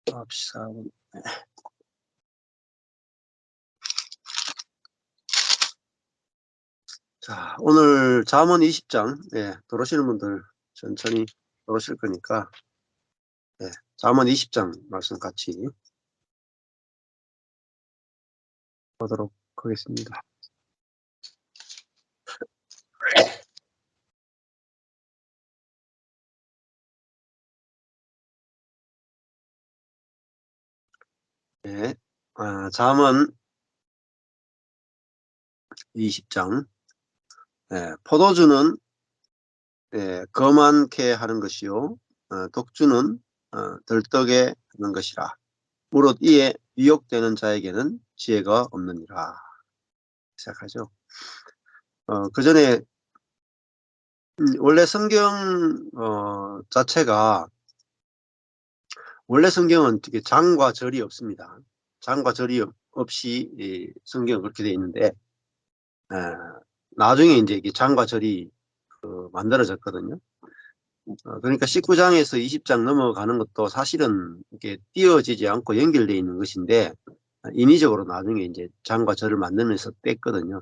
9시 4분. 자, 오늘 잠언 20장, 들어오시는 분들 천천히 들어오실 거니까, 잠언 20장 말씀 같이 보도록 하겠습니다. 잠언 20장, 포도주는 거만케 하는 것이요, 독주는 들떡에 하는 것이라. 무릇 이에 유혹되는 자에게는 지혜가 없느니라. 시작하죠. 그 전에 원래 성경 자체가, 원래 성경은 이렇게 장과 절이 없습니다. 장과 절이 없이 이 성경은 그렇게 되어 있는데, 나중에 이제 이게 장과 절이 만들어졌거든요. 그러니까 19장에서 20장 넘어가는 것도 사실은 이렇게 띄어지지 않고 연결되어 있는 것인데, 인위적으로 나중에 이제 장과 절을 만들면서 뺐거든요.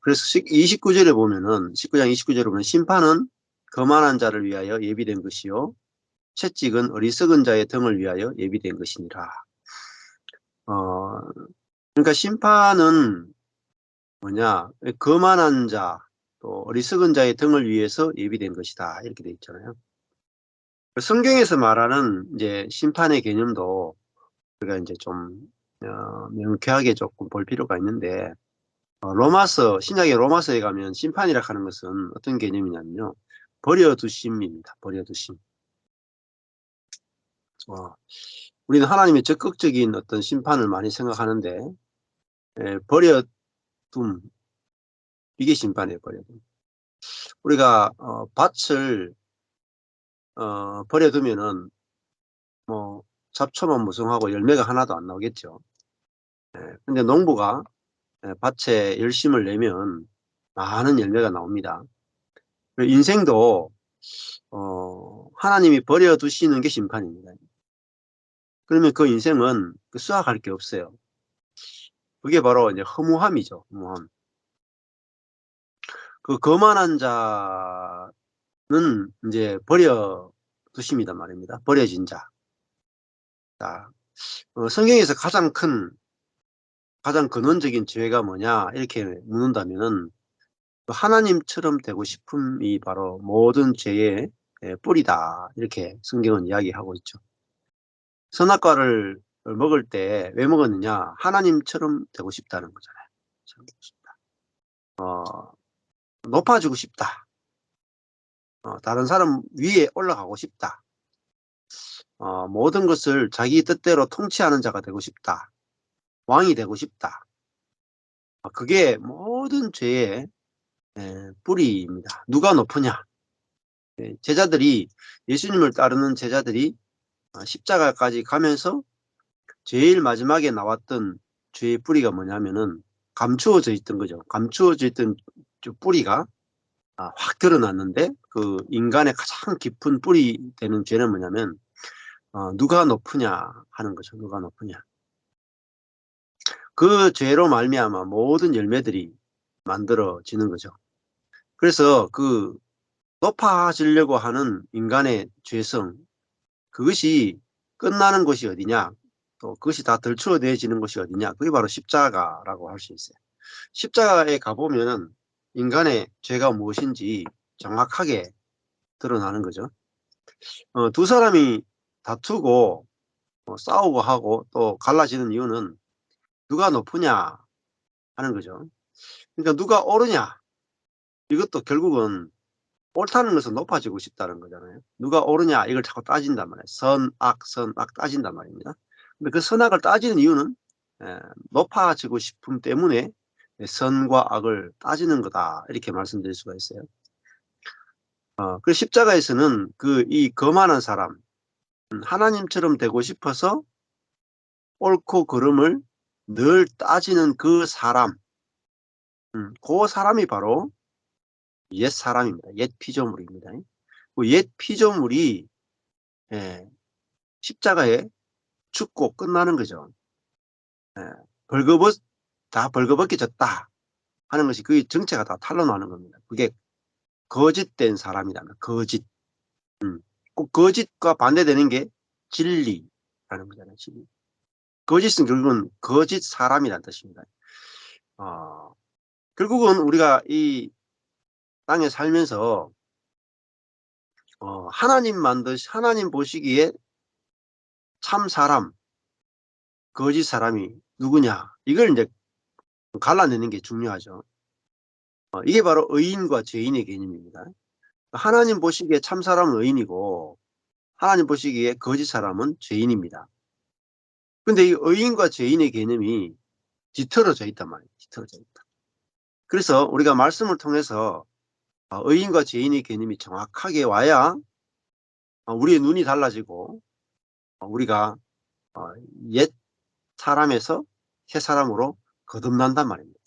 그래서 29절에 보면은, 19장 29절에 보면, 심판은 거만한 자를 위하여 예비된 것이요, 채찍은 어리석은 자의 등을 위하여 예비된 것이니라. 그러니까 심판은 뭐냐, 거만한 자, 또 어리석은 자의 등을 위해서 예비된 것이다, 이렇게 돼 있잖아요. 성경에서 말하는 이제 심판의 개념도 우리가 이제 좀 명쾌하게 조금 볼 필요가 있는데, 신약의 로마서에 가면 심판이라 하는 것은 어떤 개념이냐면요, 버려두심입니다. 버려두심. 우리는 하나님의 적극적인 어떤 심판을 많이 생각하는데, 버려둠, 이게 심판이에요. 버려둠. 우리가 밭을 버려두면은 뭐 잡초만 무성하고 열매가 하나도 안 나오겠죠. 근데 농부가 밭에 열심을 내면 많은 열매가 나옵니다. 인생도 하나님이 버려두시는 게 심판입니다. 그러면 그 인생은 수확할 게 없어요. 그게 바로 이제 허무함이죠. 허무함. 그 거만한 자는 이제 버려두십니다 말입니다. 버려진 자. 자, 성경에서 가장 근원적인 죄가 뭐냐 이렇게 묻는다면은, 하나님처럼 되고 싶음이 바로 모든 죄의 뿌리다, 이렇게 성경은 이야기하고 있죠. 선악과를 먹을 때 왜 먹었느냐, 하나님처럼 되고 싶다는 거잖아요. 높아지고 싶다, 다른 사람 위에 올라가고 싶다, 모든 것을 자기 뜻대로 통치하는 자가 되고 싶다, 왕이 되고 싶다. 그게 모든 죄의 뿌리입니다. 누가 높으냐? 제자들이, 예수님을 따르는 제자들이 십자가까지 가면서 제일 마지막에 나왔던 죄의 뿌리가 뭐냐면은 감추어져 있던 거죠. 감추어져 있던 뿌리가 확 드러났는데, 그 인간의 가장 깊은 뿌리 되는 죄는 뭐냐면 누가 높으냐 하는 거죠. 누가 높으냐. 그 죄로 말미암아 모든 열매들이 만들어지는 거죠. 그래서 그 높아지려고 하는 인간의 죄성, 그것이 끝나는 것이 어디냐, 또 그것이 다 덜추어내지는 것이 어디냐, 그게 바로 십자가라고 할 수 있어요. 십자가에 가보면 인간의 죄가 무엇인지 정확하게 드러나는 거죠. 두 사람이 다투고 싸우고 하고 또 갈라지는 이유는 누가 높으냐 하는 거죠. 그러니까 누가 옳으냐, 이것도 결국은 옳다는 것은 높아지고 싶다는 거잖아요. 누가 옳으냐 이걸 자꾸 따진단 말이에요. 선악 따진단 말입니다. 근데 그 선악을 따지는 이유는 높아지고 싶음 때문에 선과 악을 따지는 거다, 이렇게 말씀드릴 수가 있어요. 그 십자가에서는 이 거만한 사람, 하나님처럼 되고 싶어서 옳고 그름을 늘 따지는 그 사람, 그 사람이 바로 옛 사람입니다. 옛 피조물입니다. 그 옛 피조물이 십자가에 죽고 끝나는 거죠. 예. 벌거벗 다 벌거벗겨졌다 하는 것이 그 정체가 다 탄로나는 겁니다. 그게 거짓된 사람이라면 거짓. 꼭 거짓과 반대되는 게 진리라는 거잖아요. 진리. 거짓은 결국은 거짓 사람이라는 뜻입니다. 어, 결국은 우리가 이 땅에 살면서 하나님 보시기에 참 사람, 거짓 사람이 누구냐 이걸 이제 갈라내는 게 중요하죠. 이게 바로 의인과 죄인의 개념입니다. 하나님 보시기에 참 사람은 의인이고 하나님 보시기에 거짓 사람은 죄인입니다. 근데 이 의인과 죄인의 개념이 뒤틀어져 있단 말이에요. 뒤틀어져 있다. 그래서 우리가 말씀을 통해서 의인과 죄인의 개념이 정확하게 와야 우리의 눈이 달라지고 우리가 어, 옛 사람에서 새 사람으로 거듭난단 말입니다.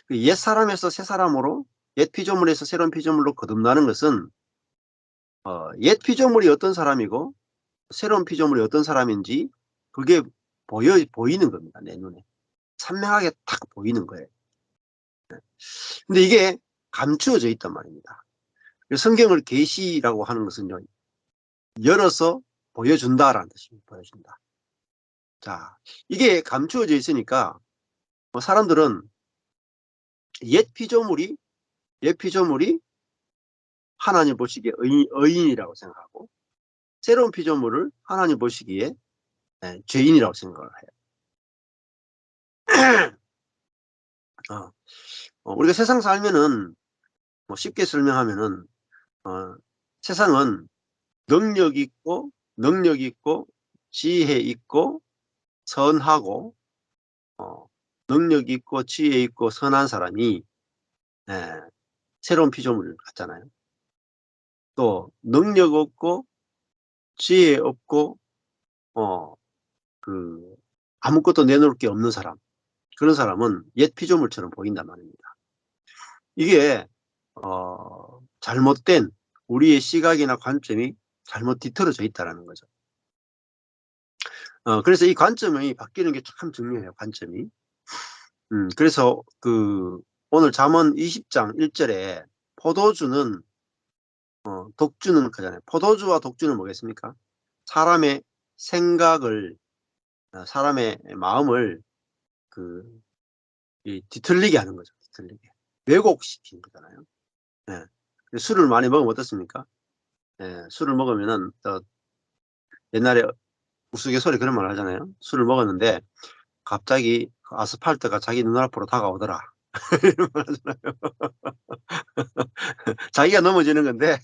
그 옛 사람에서 새 사람으로 옛 피조물에서 새로운 피조물로 거듭나는 것은 옛 피조물이 어떤 사람이고 새로운 피조물이 어떤 사람인지 그게 보이는 겁니다. 내 눈에. 선명하게 딱 보이는 거예요. 근데 이게 감추어져 있단 말입니다. 성경을 계시라고 하는 것은요, 열어서 보여준다라는 뜻입니다. 보여준다. 자, 이게 감추어져 있으니까 사람들은 옛 피조물이 옛 피조물이 하나님 보시기에 의인이라고 생각하고 새로운 피조물을 하나님 보시기에 죄인이라고 생각을 해요. 우리가 세상 살면은 뭐 쉽게 설명하면은 세상은 능력 있고 지혜 있고 선하고 능력 있고 지혜 있고 선한 사람이 예, 새로운 피조물 같잖아요. 또 능력 없고 지혜 없고 어, 그 아무것도 내놓을 게 없는 사람, 그런 사람은 옛 피조물처럼 보인단 말입니다. 이게 잘못된 우리의 시각이나 관점이 잘못 뒤틀어져 있다는 거죠. 그래서 이 관점이 바뀌는 게 참 중요해요. 관점이. 그래서 오늘 잠언 20장 1절에 포도주는 독주는 그잖아요. 포도주와 독주는 뭐겠습니까? 사람의 생각을 사람의 마음을 그 뒤틀리게 하는 거죠. 뒤틀리게. 왜곡시키는 거잖아요. 예. 술을 많이 먹으면 어떻습니까? 예, 술을 먹으면은 옛날에 우스갯소리 그런 말 하잖아요. 술을 먹었는데 갑자기 그 아스팔트가 자기 눈앞으로 다가오더라. 이런 말 하잖아요. 자기가 넘어지는 건데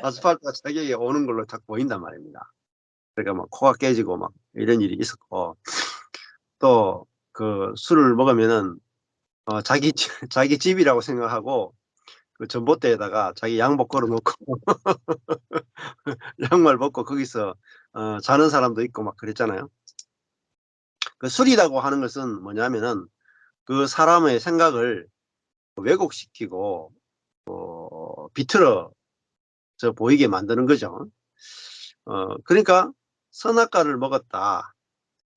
아스팔트가 자기에게 오는 걸로 딱 보인단 말입니다. 그러니까 막 코가 깨지고 막 이런 일이 있었고 또 술을 먹으면은 자기 집이라고 생각하고 그 전봇대에다가 자기 양복 걸어 놓고 양말 벗고 거기서 자는 사람도 있고 막 그랬잖아요. 그 술이라고 하는 것은 뭐냐면은 그 사람의 생각을 왜곡시키고 비틀어져 보이게 만드는 거죠. 그러니까 선악과를 먹었다.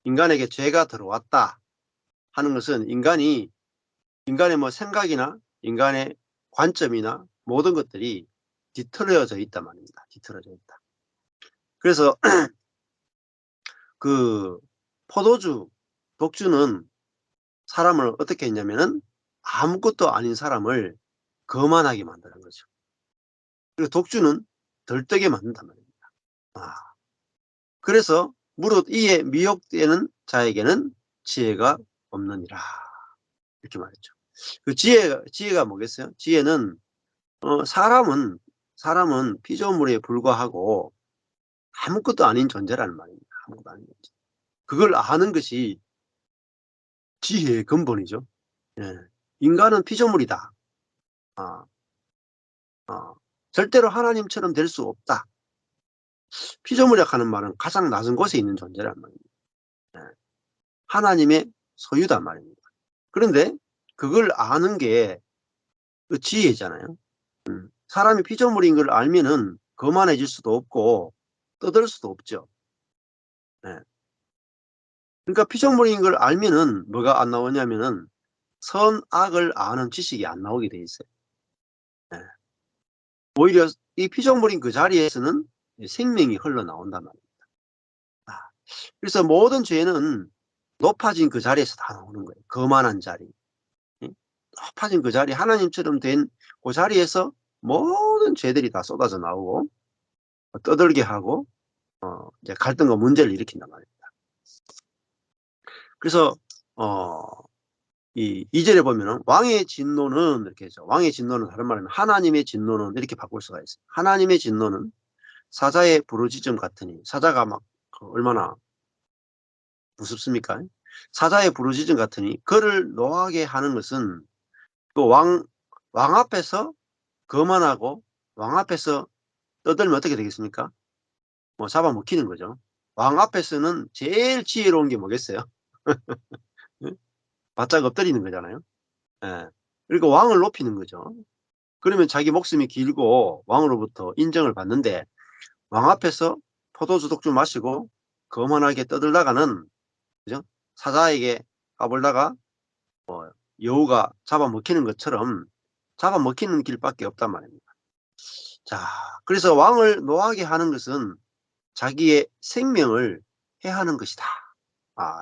인간에게 죄가 들어왔다 하는 것은 인간의 뭐 생각이나 인간의 관점이나 모든 것들이 뒤틀어져 있단 말입니다. 뒤틀어져 있다. 그래서 그 포도주, 독주는 사람을 어떻게 했냐면은 아무것도 아닌 사람을 거만하게 만드는 거죠. 그리고 독주는 들뜨게 만든단 말입니다. 아, 그래서 무릇 이에 미혹되는 자에게는 지혜가 없느니라 이렇게 말했죠. 그 지혜가 뭐겠어요? 지혜는 사람은 피조물에 불과하고 아무것도 아닌 존재라는 말입니다. 아무것도 아닌 존재. 그걸 아는 것이 지혜의 근본이죠. 예. 인간은 피조물이다. 아, 절대로 하나님처럼 될 수 없다. 피조물이라고 하는 말은 가장 낮은 곳에 있는 존재란 말입니다. 예. 하나님의 소유단 말입니다. 그런데 그걸 아는 게 그 지혜잖아요. 사람이 피조물인 걸 알면은 거만해질 수도 없고 떠들 수도 없죠. 예. 그러니까 피조물인 걸 알면은 뭐가 안 나오냐면은 선악을 아는 지식이 안 나오게 돼 있어요. 예. 오히려 이 피조물인 그 자리에서는 생명이 흘러나온단 말이에요. 아. 그래서 모든 죄는 높아진 그 자리에서 다 나오는 거예요. 거만한 자리. 예. 높아진 그 자리, 하나님처럼 된 그 자리에서 모든 죄들이 다 쏟아져 나오고 떠들게 하고 이제 갈등과 문제를 일으킨단 말이에요. 그래서 어 이 2 절에 보면은 왕의 진노는 이렇게 해서, 왕의 진노는 다른 말로 하면 하나님의 진노는 이렇게 바꿀 수가 있어요. 하나님의 진노는 사자의 부르짖음 같으니, 사자가 막 얼마나 무섭습니까? 사자의 부르짖음 같으니 그를 노하게 하는 것은 또 왕 앞에서 거만하고 왕 앞에서 떠들면 어떻게 되겠습니까? 뭐 잡아먹히는 거죠. 왕 앞에서는 제일 지혜로운 게 뭐겠어요? 예? 바짝 엎드리는 거잖아요. 예. 그러니까 왕을 높이는 거죠. 그러면 자기 목숨이 길고 왕으로부터 인정을 받는데, 왕 앞에서 포도주 독주 마시고 거만하게 떠들다가는, 그죠? 사자에게 까불다가 여우가 잡아먹히는 것처럼 잡아먹히는 길밖에 없단 말입니다. 자, 그래서 왕을 노하게 하는 것은 자기의 생명을 해하는 것이다.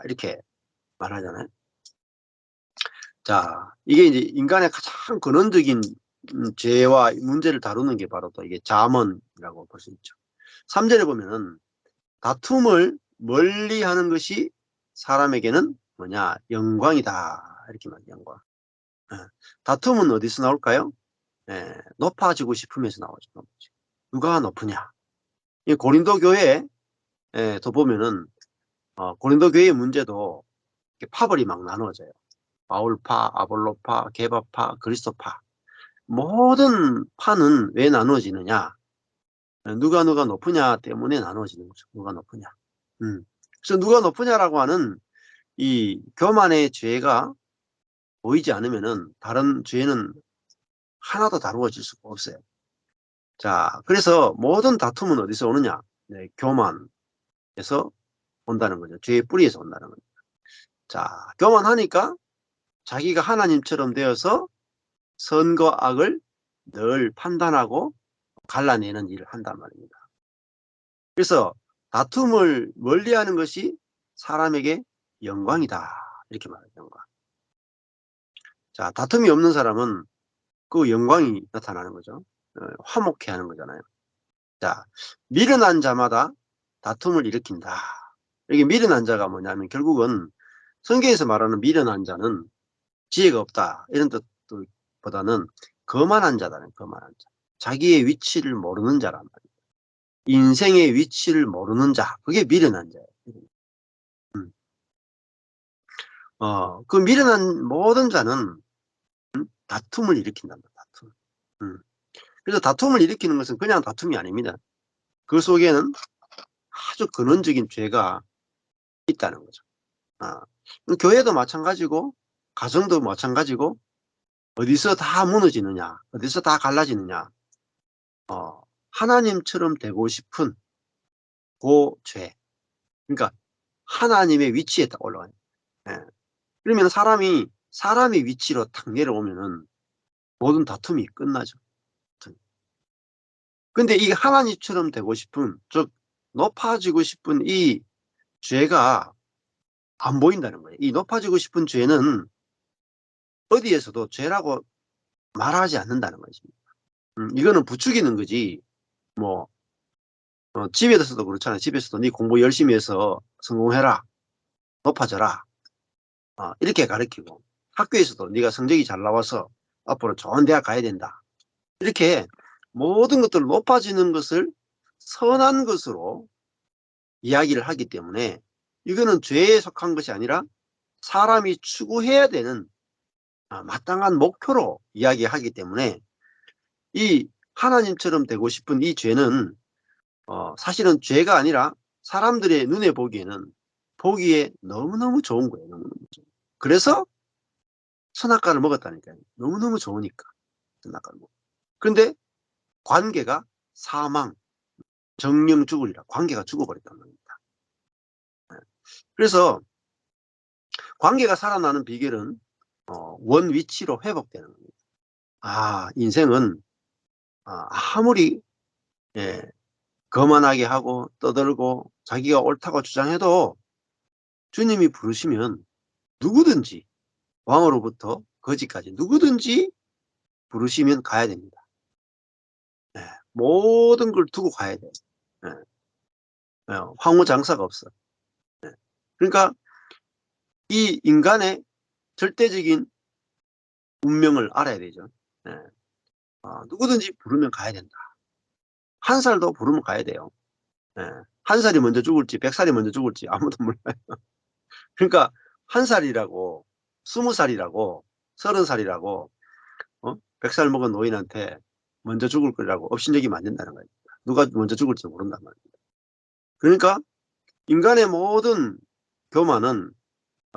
이렇게 말하잖아요. 자, 이게 이제 인간의 가장 근원적인 죄와 문제를 다루는 게 바로 또 이게 잠언이라고 볼 수 있죠. 3 절에 보면은 다툼을 멀리하는 것이 사람에게는 뭐냐? 영광이다. 이렇게 말해요, 영광. 예. 다툼은 어디서 나올까요? 예. 높아지고 싶으면서 나오죠. 누가 높으냐? 이 고린도 교회에 또 보면은 고린도 교회의 문제도 이렇게 파벌이 막 나누어져요. 바울파, 아볼로파, 게바파, 그리스도파. 모든 파는 왜 나누어지느냐? 누가 높으냐 때문에 나누어지는 거죠. 누가 높으냐. 음. 그래서 누가 높으냐라고 하는 이 교만의 죄가 보이지 않으면은 다른 죄는 하나도 다루어질 수가 없어요. 자, 그래서 모든 다툼은 어디서 오느냐? 네, 교만에서 온다는 거죠. 죄의 뿌리에서 온다는 거죠. 자, 교만하니까 자기가 하나님처럼 되어서 선과 악을 늘 판단하고 갈라내는 일을 한단 말입니다. 그래서 다툼을 멀리하는 것이 사람에게 영광이다. 이렇게 말해요. 영광. 자, 다툼이 없는 사람은 그 영광이 나타나는 거죠. 화목해 하는 거잖아요. 자, 미련한 자마다 다툼을 일으킨다. 이게 미련한 자가 뭐냐면 결국은 성경에서 말하는 미련한 자는 지혜가 없다, 이런 뜻보다는 거만한 자다는, 거만한 자. 자기의 위치를 모르는 자란 말이에요. 인생의 위치를 모르는 자. 그게 미련한 자예요. 음. 그 미련한 모든 자는 다툼을 일으킨답니다. 다툼. 음. 그래서 다툼을 일으키는 것은 그냥 다툼이 아닙니다. 그 속에는 아주 근원적인 죄가 있다는 거죠. 아, 교회도 마찬가지고 가정도 마찬가지고 어디서 다 무너지느냐, 어디서 다 갈라지느냐, 하나님처럼 되고 싶은 그 죄. 그러니까 하나님의 위치에 딱 올라가요. 예. 그러면 사람의 위치로 탁 내려오면은 모든 다툼이 끝나죠. 근데 이 하나님처럼 되고 싶은, 즉 높아지고 싶은 이 죄가 안 보인다는 거예요. 이 높아지고 싶은 죄는 어디에서도 죄라고 말하지 않는다는 것입니다. 이거는 부추기는 거지. 뭐 집에서도 그렇잖아요. 집에서도 네 공부 열심히 해서 성공해라, 높아져라, 이렇게 가르치고, 학교에서도 네가 성적이 잘 나와서 앞으로 좋은 대학 가야 된다, 이렇게 모든 것들 높아지는 것을 선한 것으로 이야기를 하기 때문에 이거는 죄에 속한 것이 아니라 사람이 추구해야 되는 마땅한 목표로 이야기하기 때문에, 이 하나님처럼 되고 싶은 이 죄는 사실은 죄가 아니라 사람들의 눈에 보기에는 보기에 너무너무 좋은 거예요. 너무너무 좋은. 그래서 선악과를 먹었다니까요. 너무너무 좋으니까 선악과를 먹. 그런데 관계가 사망, 정령 죽으리라. 관계가 죽어버렸단 말입니다. 그래서 관계가 살아나는 비결은 원위치로 회복되는 겁니다. 인생은 아무리 예 거만하게 하고 떠들고 자기가 옳다고 주장해도 주님이 부르시면 누구든지, 왕으로부터 거지까지 누구든지 부르시면 가야 됩니다. 예. 모든 걸 두고 가야 돼요. 예. 황후장사가 없어. 예. 그러니까 이 인간의 절대적인 운명을 알아야 되죠. 예. 누구든지 부르면 가야 된다. 한 살도 부르면 가야 돼요. 예. 한 살이 먼저 죽을지 100살이 먼저 죽을지 아무도 몰라요. 그러니까 한 살이라고 20살이라고 30살이라고 100살 먹은 노인한테 먼저 죽을 거라고 업신여기면 안 된다는 거예요. 누가 먼저 죽을지 모른단 말입니다. 그러니까 인간의 모든 교만은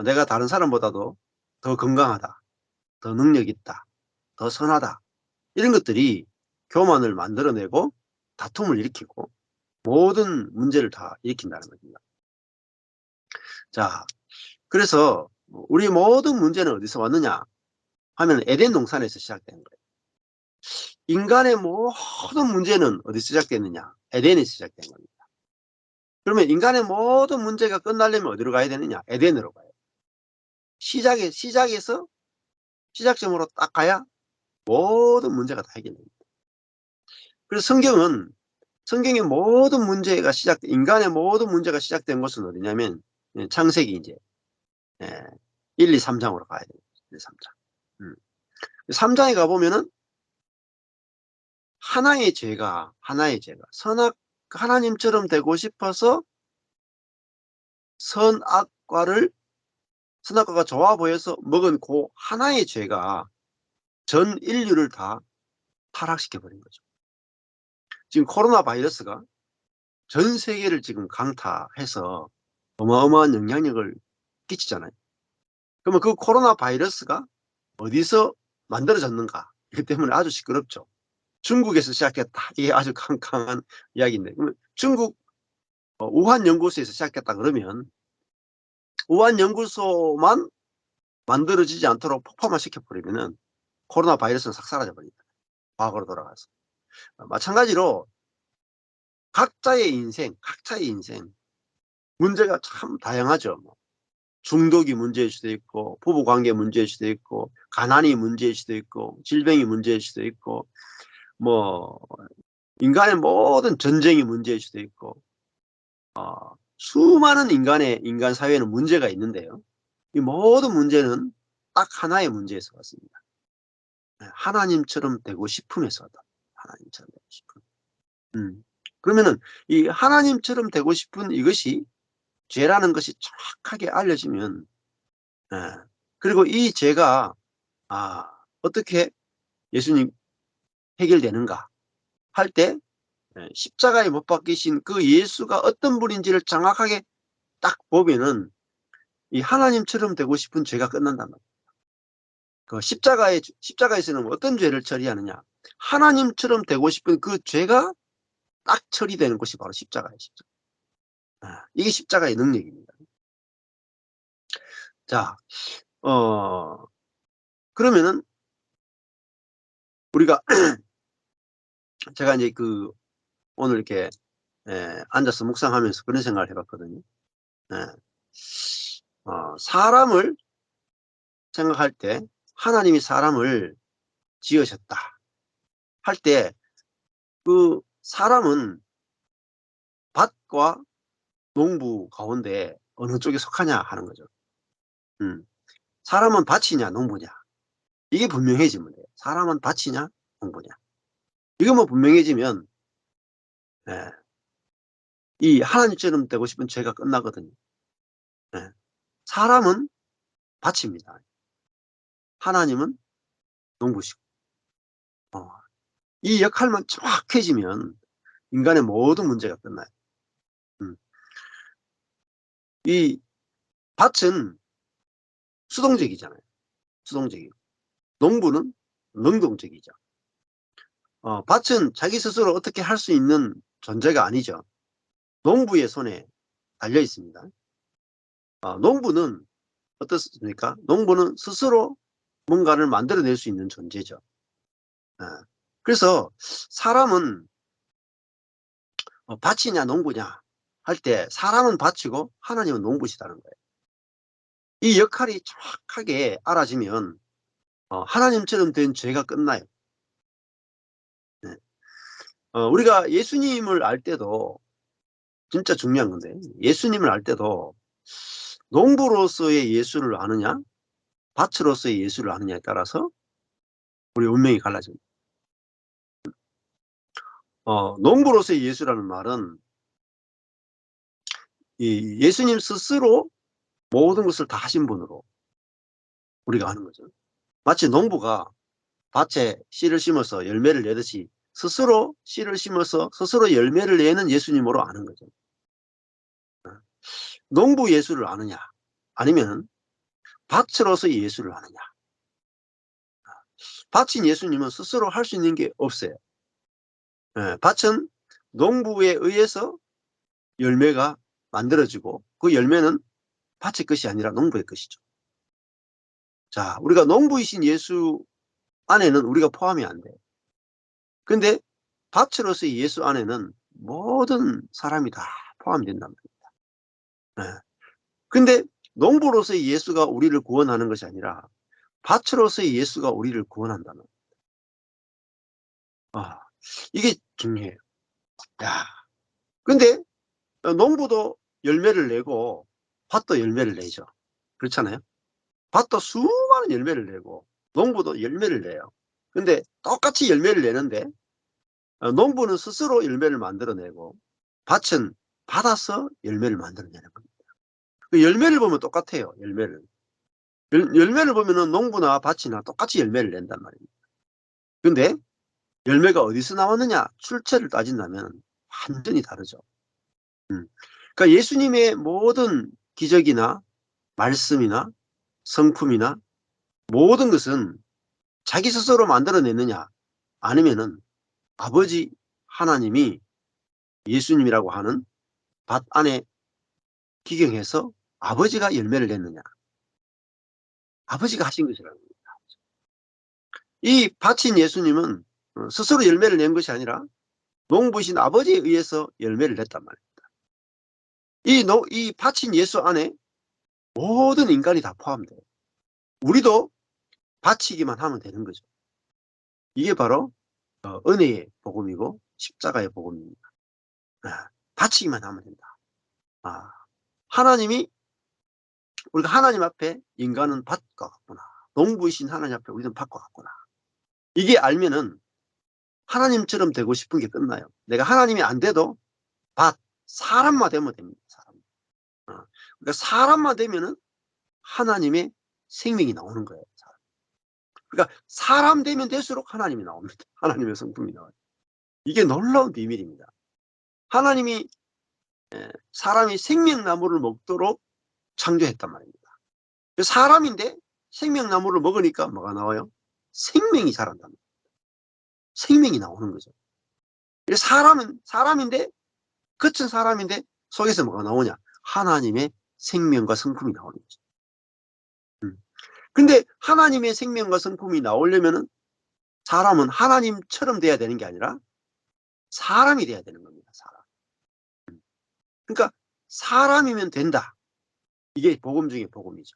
내가 다른 사람보다도 더 건강하다, 더 능력 있다, 더 선하다, 이런 것들이 교만을 만들어내고 다툼을 일으키고 모든 문제를 다 일으킨다는 겁니다. 자, 그래서 우리 모든 문제는 어디서 왔느냐 하면 에덴 동산에서 시작된 거예요. 인간의 모든 문제는 어디서 시작됐느냐? 에덴에서 시작된 겁니다. 그러면 인간의 모든 문제가 끝나려면 어디로 가야 되느냐? 에덴으로 가요. 시작에서 시작점으로 딱 가야 모든 문제가 다 해결됩니다. 그래서 성경의 모든 문제가 인간의 모든 문제가 시작된 곳은 어디냐면 창세기 이제 1, 2, 3장으로 가야 돼요. 1, 2, 3장. 3장에 가보면은 하나의 죄가 하나님처럼 되고 싶어서 선악과가 좋아 보여서 먹은 그 하나의 죄가 전 인류를 다 타락시켜 버린 거죠. 지금 코로나 바이러스가 전 세계를 지금 강타해서 어마어마한 영향력을 끼치잖아요. 그러면 그 코로나 바이러스가 어디서 만들어졌는가? 이기 때문에 아주 시끄럽죠. 중국에서 시작했다. 이게 아주 칸칸한 이야기인데, 그러면 중국 우한 연구소에서 시작했다 그러면 우한 연구소만 만들어지지 않도록 폭파만 시켜버리면은 코로나 바이러스는 싹 사라져 버립니다. 과거로 돌아가서. 마찬가지로 각자의 인생 문제가 참 다양하죠. 중독이 문제일 수도 있고, 부부관계 문제일 수도 있고, 가난이 문제일 수도 있고, 질병이 문제일 수도 있고, 뭐 인간의 모든 전쟁이 문제일 수도 있고, 수많은 인간 사회에는 문제가 있는데요. 이 모든 문제는 딱 하나의 문제에서 왔습니다. 하나님처럼 되고 싶음에서 왔다. 하나님처럼 되고 싶음. 그러면은 이 하나님처럼 되고 싶은 이것이 죄라는 것이 정확하게 알려지면, 예, 그리고 이 죄가 어떻게 예수님 해결되는가 할 때 십자가에 못 박히신 그 예수가 어떤 분인지를 정확하게 딱 보면은 이 하나님처럼 되고 싶은 죄가 끝난단 말이에요. 그 십자가에서는 어떤 죄를 처리하느냐? 하나님처럼 되고 싶은 그 죄가 딱 처리되는 것이 바로 십자가예요. 이게 십자가의 능력입니다. 자, 그러면은 우리가 제가 이제 오늘 이렇게 앉아서 묵상하면서 그런 생각을 해봤거든요. 예. 사람을 생각할 때 하나님이 사람을 지으셨다 할 때 그 사람은 밭과 농부 가운데 어느 쪽에 속하냐 하는 거죠. 음. 사람은 밭이냐 농부냐 이게 분명해지면 돼요. 사람은 밭이냐 농부냐 이것만 분명해지면 예, 이 하나님처럼 되고 싶은 죄가 끝나거든요. 예. 사람은 밭입니다. 하나님은 농부시고 이 역할만 정확해지면 인간의 모든 문제가 끝나요. 음. 이 밭은 수동적이잖아요. 수동적이고 농부는 능동적이죠. 밭은 자기 스스로 어떻게 할 수 있는 존재가 아니죠. 농부의 손에 달려 있습니다. 농부는 어떻습니까? 농부는 스스로 뭔가를 만들어낼 수 있는 존재죠. 예. 그래서 사람은 밭이냐 농부냐 할 때 사람은 밭이고 하나님은 농부시다는 거예요. 이 역할이 정확하게 알아지면 하나님처럼 된 죄가 끝나요. 네. 우리가 예수님을 알 때도 진짜 중요한 건데, 예수님을 알 때도 농부로서의 예수를 아느냐 밭으로서의 예수를 아느냐에 따라서 우리 운명이 갈라집니다. 농부로서의 예수라는 말은 이 예수님 스스로 모든 것을 다 하신 분으로 우리가 아는 거죠. 마치 농부가 밭에 씨를 심어서 열매를 내듯이 스스로 씨를 심어서 스스로 열매를 내는 예수님으로 아는 거죠. 농부 예수를 아느냐 아니면 밭으로서의 예수를 아느냐. 밭인 예수님은 스스로 할 수 있는 게 없어요. 밭은 농부에 의해서 열매가 만들어지고 그 열매는 밭의 것이 아니라 농부의 것이죠. 자, 우리가 농부이신 예수 안에는 우리가 포함이 안 돼요. 근데 밭으로서의 예수 안에는 모든 사람이 다 포함된단 말입니다. 예. 근데 농부로서의 예수가 우리를 구원하는 것이 아니라 밭으로서의 예수가 우리를 구원한다는. 아, 이게 중요해요. 야, 근데 농부도 열매를 내고 밭도 열매를 내죠. 그렇잖아요. 밭도 수많은 열매를 내고 농부도 열매를 내요. 근데 똑같이 열매를 내는데 농부는 스스로 열매를 만들어내고 밭은 받아서 열매를 만들어내는 겁니다. 그 열매를 보면 똑같아요. 열매를. 열매를 보면은 농부나 밭이나 똑같이 열매를 낸단 말입니다. 근데 열매가 어디서 나왔느냐 출처를 따진다면 완전히 다르죠. 음. 그러니까 예수님의 모든 기적이나 말씀이나 성품이나 모든 것은 자기 스스로 만들어냈느냐 아니면은 아버지 하나님이 예수님이라고 하는 밭 안에 기경해서 아버지가 열매를 냈느냐. 아버지가 하신 것이라는 겁니다. 이 밭인 예수님은 스스로 열매를 낸 것이 아니라 농부이신 아버지에 의해서 열매를 냈단 말이에요. 이 밭인 예수 안에 모든 인간이 다 포함돼요. 우리도 바치기만 하면 되는 거죠. 이게 바로 은혜의 복음이고 십자가의 복음입니다. 바치기만 하면 된다. 하나님이 우리가 하나님 앞에 인간은 밭과 같구나. 농부이신 하나님 앞에 우리는 밭과 같구나. 이게 알면은 하나님처럼 되고 싶은 게 끝나요. 내가 하나님이 안 돼도 밭, 사람만 되면 됩니다. 사람. 그러니까 사람만 되면은 하나님의 생명이 나오는 거예요. 그러니까 사람 되면 될수록 하나님이 나옵니다. 하나님의 성품이 나와요. 이게 놀라운 비밀입니다. 하나님이 사람이 생명나무를 먹도록 창조했단 말입니다. 사람인데 생명나무를 먹으니까 뭐가 나와요? 생명이 자란다. 생명이 나오는 거죠. 사람은 사람인데 거친 사람인데 속에서 뭐가 나오냐? 하나님의 생명과 성품이 나오는 거죠. 근데 하나님의 생명과 성품이 나오려면은 사람은 하나님처럼 돼야 되는 게 아니라 사람이 돼야 되는 겁니다. 사람. 그러니까 사람이면 된다. 이게 복음 중에 복음이죠.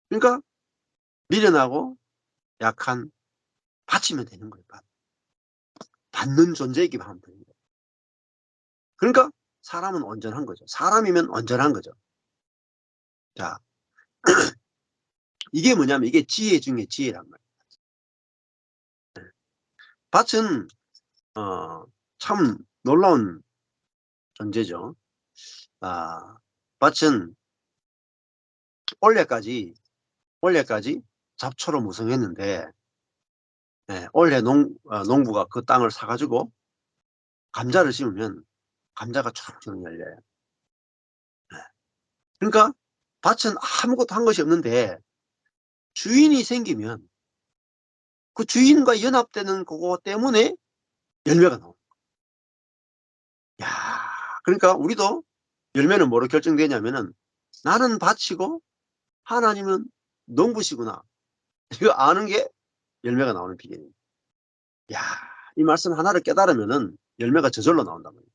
그러니까 미련하고 약한 바치면 되는 거예요. 받는 존재이기만 하면 되는 거예요. 그러니까 사람은 온전한 거죠. 사람이면 온전한 거죠. 자, 이게 뭐냐면 이게 지혜 중에 지혜란 말이에요. 밭은 참 놀라운 존재죠. 밭은 올해까지 잡초로 무성했는데 올해 농부가 그 땅을 사가지고 감자를 심으면 감자가 초록초록 열려요. 그러니까 밭은 아무것도 한 것이 없는데 주인이 생기면 그 주인과 연합되는 그거 때문에 열매가 나옵니다. 야, 그러니까 우리도 열매는 뭐로 결정되냐면은 나는 밭이고 하나님은 농부시구나. 이거 아는 게 열매가 나오는 비결입니다. 야, 이 말씀 하나를 깨달으면은 열매가 저절로 나온단 말이에요.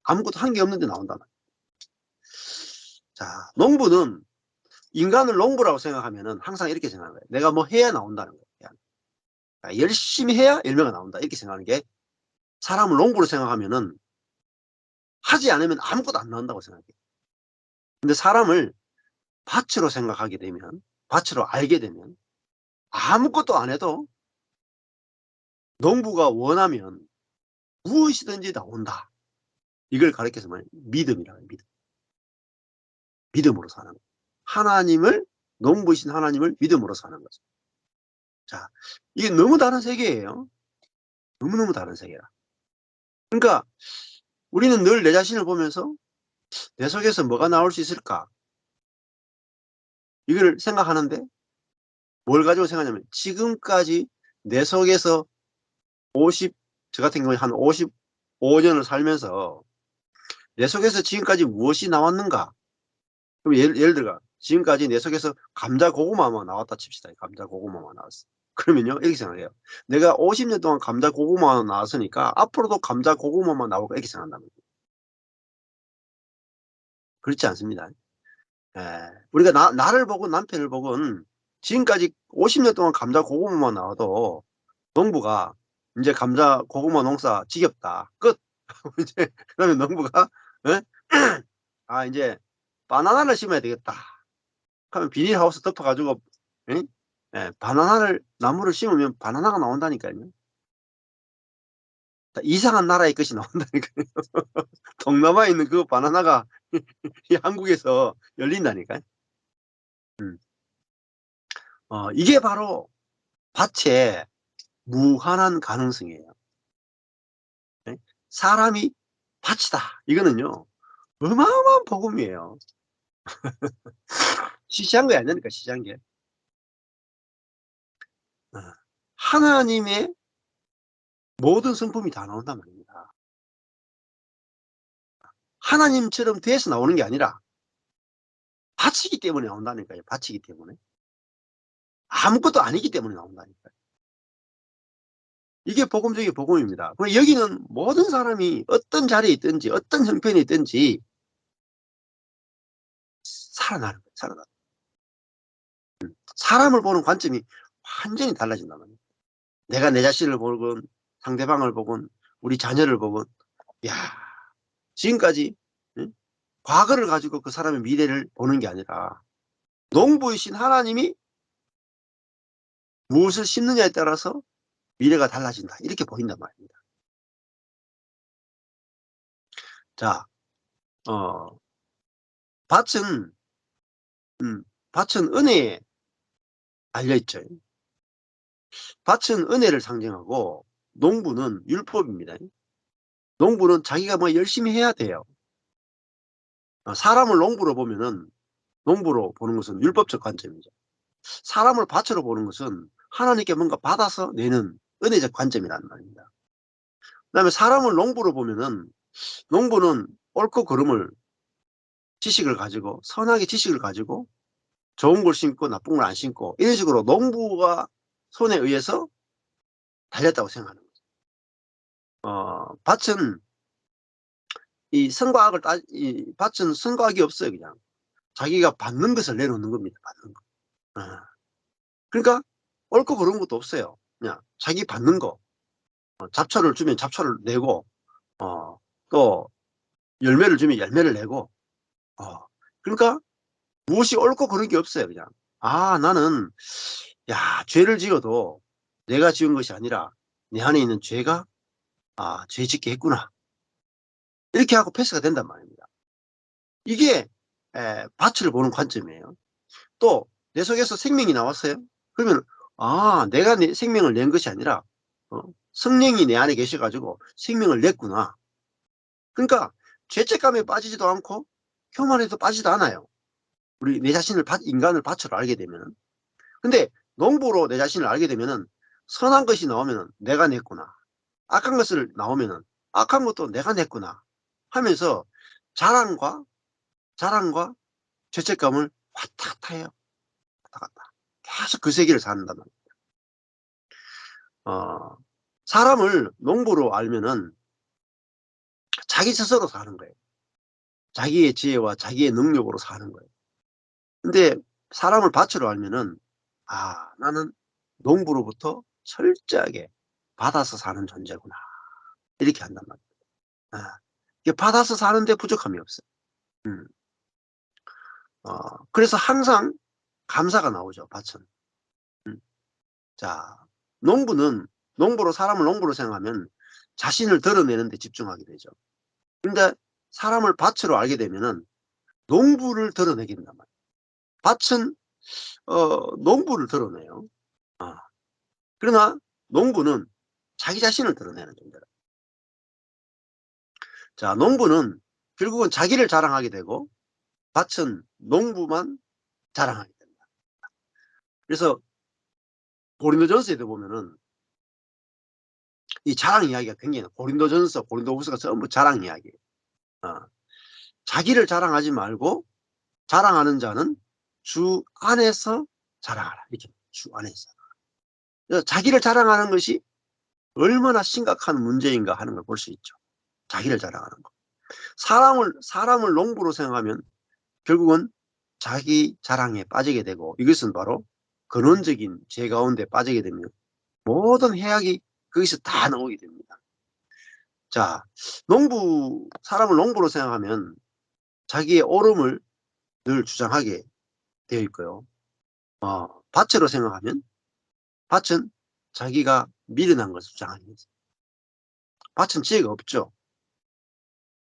아무것도 한 게 없는데 나온단 말이에요. 자, 농부는 인간을 농부라고 생각하면은 항상 이렇게 생각하는 거예요. 내가 뭐 해야 나온다는 거예요. 그러니까 열심히 해야 열매가 나온다. 이렇게 생각하는 게, 사람을 농부로 생각하면은 하지 않으면 아무것도 안 나온다고 생각해요. 근데 사람을 밭으로 생각하게 되면, 밭으로 알게 되면 아무것도 안 해도 농부가 원하면 무엇이든지 나온다. 이걸 가르쳐서 말이에요. 믿음이라고 해요. 믿음. 믿음으로 사는 거예요. 하나님을, 농부이신 하나님을 믿음으로 사는 거죠. 자, 이게 너무 다른 세계예요. 너무너무 다른 세계라. 그러니까 우리는 늘 내 자신을 보면서 내 속에서 뭐가 나올 수 있을까? 이걸 생각하는데, 뭘 가지고 생각하냐면 지금까지 내 속에서 50, 저 같은 경우에 한 55년을 살면서 내 속에서 지금까지 무엇이 나왔는가? 그럼 예를 들어 지금까지 내 속에서 감자 고구마만 나왔다 칩시다. 감자 고구마만 나왔어. 그러면요, 이렇게 생각해요. 내가 50년 동안 감자 고구마만 나왔으니까 앞으로도 감자 고구마만 나올까, 이렇게 생각한다는 거예요. 그렇지 않습니다. 예. 우리가 나를 보건 남편을 보건 지금까지 50년 동안 감자 고구마만 나와도 농부가 인제 "감자 고구마 농사 지겹다. 끝." 이제 그러면 농부가, 예? "아 인제 바나나를 심어야 되겠다." 하면 비닐하우스 덮어 가지고, 예? 예, 바나나를 나무를 심으면 바나나가 나온다니까요. 이상한 나라의 것이 나온다니까요. 동남아에 있는 그 바나나가 이 한국에서 열린다니까요. 음. 이게 바로 밭의 무한한 가능성이에요. 예? 사람이 밭이다. 이거는요, 어마어마한 복음이에요. 시시한 게 아니니까, 시시한 게. 어. 하나님의 모든 성품이 다 나온단 말입니다. 하나님처럼 돼서 나오는 게 아니라 밭이기 때문에 나온다니까요. 밭이기 때문에. 아무것도 아니기 때문에 나온다니까요. 이게 복음 중의 복음입니다. 그리고 여기는 모든 사람이 어떤 자리에 있든지 어떤 형편에 있든지 살아나는 거예요, 살아나. 사람을 보는 관점이 완전히 달라진단 말이에요. 내가 내 자신을 보건 상대방을 보건 우리 자녀를 보건, 야, 지금까지, 응? 과거를 가지고 그 사람의 미래를 보는 게 아니라 농부이신 하나님이 무엇을 심느냐에 따라서 미래가 달라진다. 이렇게 보인단 말입니다. 자, 어 밭은, 밭은 은혜에 달려 있죠. 밭은 은혜를 상징하고 농부는 율법입니다. 농부는 자기가 뭐 열심히 해야 돼요. 사람을 농부로 보면은, 농부로 보는 것은 율법적 관점이죠. 사람을 밭으로 보는 것은 하나님께 뭔가 받아서 내는 은혜적 관점이란 말입니다. 그다음에 사람을 농부로 보면은, 농부는 옳고 그름을, 지식을 가지고, 선하게 지식을 가지고 좋은 걸 심고 나쁜 걸 안 심고 이런 식으로 농부가 손에 의해서 달렸다고 생각하는 거죠. 밭은 이 선과학을 이 밭은 선과학이 없어요. 그냥 자기가 받는 것을 내놓는 겁니다. 받는 거. 어. 그러니까 옳고 그른 것도 없어요. 그냥 자기 받는 거. 잡초를 주면 잡초를 내고, 어 또 열매를 주면 열매를 내고, 어 그러니까 무엇이 옳고 그른 게 없어요. 그냥 '아 나는, 야, 죄를 지어도 내가 지은 것이 아니라 내 안에 있는 죄가, 죄 짓게 했구나.' 이렇게 하고 패스가 된단 말입니다. 이게 밭을 보는 관점이에요. 또 내 속에서 생명이 나왔어요? 그러면 '아 내가 내 생명을 낸 것이 아니라 성령이 내 안에 계셔 가지고 생명을 냈구나.' 그러니까 죄책감에 빠지지도 않고 교만에도 빠지지도 않아요. 우리 내 자신을 인간을 밭으로 알게 되면은. 근데 농부로 내 자신을 알게 되면은 선한 것이 나오면은 '내가 냈구나.' 악한 것을 나오면은 '악한 것도 내가 냈구나.' 하면서 자랑과 자랑과 죄책감을 왔다 갔다 해요. 왔다 갔다. 계속 그 세계를 산단 말이에요. 사람을 농부로 알면은 자기 스스로 사는 거예요. 자기의 지혜와 자기의 능력으로 사는 거예요. 근데 사람을 밭으로 알면은 '아 나는 농부로부터 철저하게 받아서 사는 존재구나.' 이렇게 한단 말이에요. 아. 이게 받아서 사는데 부족함이 없어요. 음. 그래서 항상 감사가 나오죠, 밭은. 음. 자, 농부는 농부로 사람을 농부로 생각하면 자신을 드러내는 데 집중하게 되죠. 근데 사람을 밭으로 알게 되면은 농부를 드러내게 된단 말이에요. 밭은 농부를 드러내요. 아. 그러나 농부는 자기 자신을 드러내는 존재다. 자, 농부는 결국은 자기를 자랑하게 되고 밭은 농부만 자랑하게 됩니다. 그래서 고린도전서에도 보면은 이 자랑 이야기가 굉장히 고린도전서, 고린도후서가 전부 자랑 이야기예요. 어. 자기를 자랑하지 말고 자랑하는 자는 주 안에서 자랑하라. 이렇게 주 안에서. 그래서 자기를 자랑하는 것이 얼마나 심각한 문제인가 하는 걸 볼 수 있죠. 자기를 자랑하는 거. 사람을 농부로 생각하면 결국은 자기 자랑에 빠지게 되고 이것은 바로 근원적인 죄 가운데 빠지게 되면 모든 해악이 거기서 다 나오게 됩니다. 자, 사람을 농부로 생각하면 자기의 옳음을 늘 주장하게 되어 있고요. 밭으로 생각하면 밭은 자기가 미련한 것을 주장하는 거죠. 밭은 지혜가 없죠.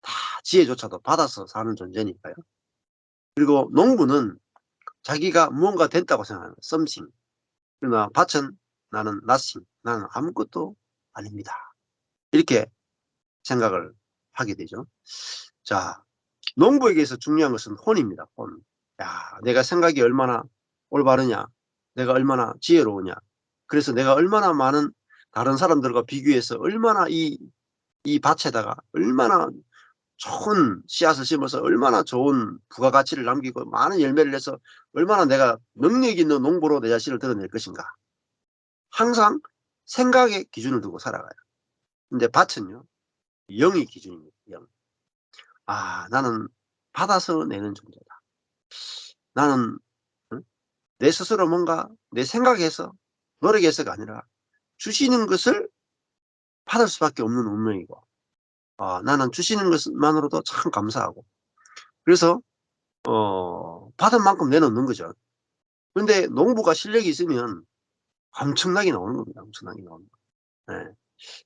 다 지혜조차도 받아서 사는 존재니까요. 그리고 농부는 자기가 무언가 됐다고 생각하는 거예요. something. 그러나 밭은 나는 nothing. 나는 아무것도 아닙니다. 이렇게 생각을 하게 되죠. 자, 농부에게서 중요한 것은 혼입니다. 혼. 야, 내가 생각이 얼마나 올바르냐, 내가 얼마나 지혜로우냐, 그래서 내가 얼마나 많은 다른 사람들과 비교해서 얼마나 이 밭에다가 얼마나 좋은 씨앗을 심어서 얼마나 좋은 부가가치를 남기고 많은 열매를 내서 얼마나 내가 능력 있는 농부로 내 자신을 드러낼 것인가. 항상 생각의 기준을 두고 살아가요. 근데 밭은요, 영의 기준입니다. 영. 나는 받아서 내는 존재다. 나는 응? 내 스스로 뭔가 내 생각해서 노력해서가 아니라 주시는 것을 받을 수밖에 없는 운명이고, 나는 주시는 것만으로도 참 감사하고, 그래서 받은 만큼 내놓는 거죠. 근데 농부가 실력이 있으면 엄청나게 나오는 겁니다. 엄청나게 나오는 거. 예.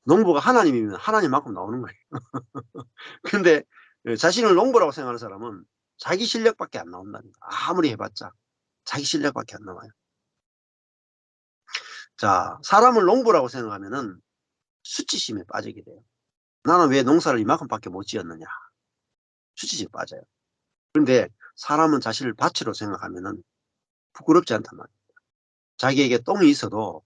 농부가 하나님이면 하나님만큼 나오는 거예요. 근데 자신을 농부라고 생각하는 사람은 자기 실력밖에 안 나온다니까. 아무리 해 봤자 자기 실력밖에 안 나와요. 자, 사람을 농부라고 생각하면은 수치심에 빠지게 돼요. '나는 왜 농사를 이만큼밖에 못 지었느냐.' 수치심에 빠져요. 그런데 사람은 자신을 밭으로 생각하면은 부끄럽지 않단 말이에요. 자기에게 똥이 있어도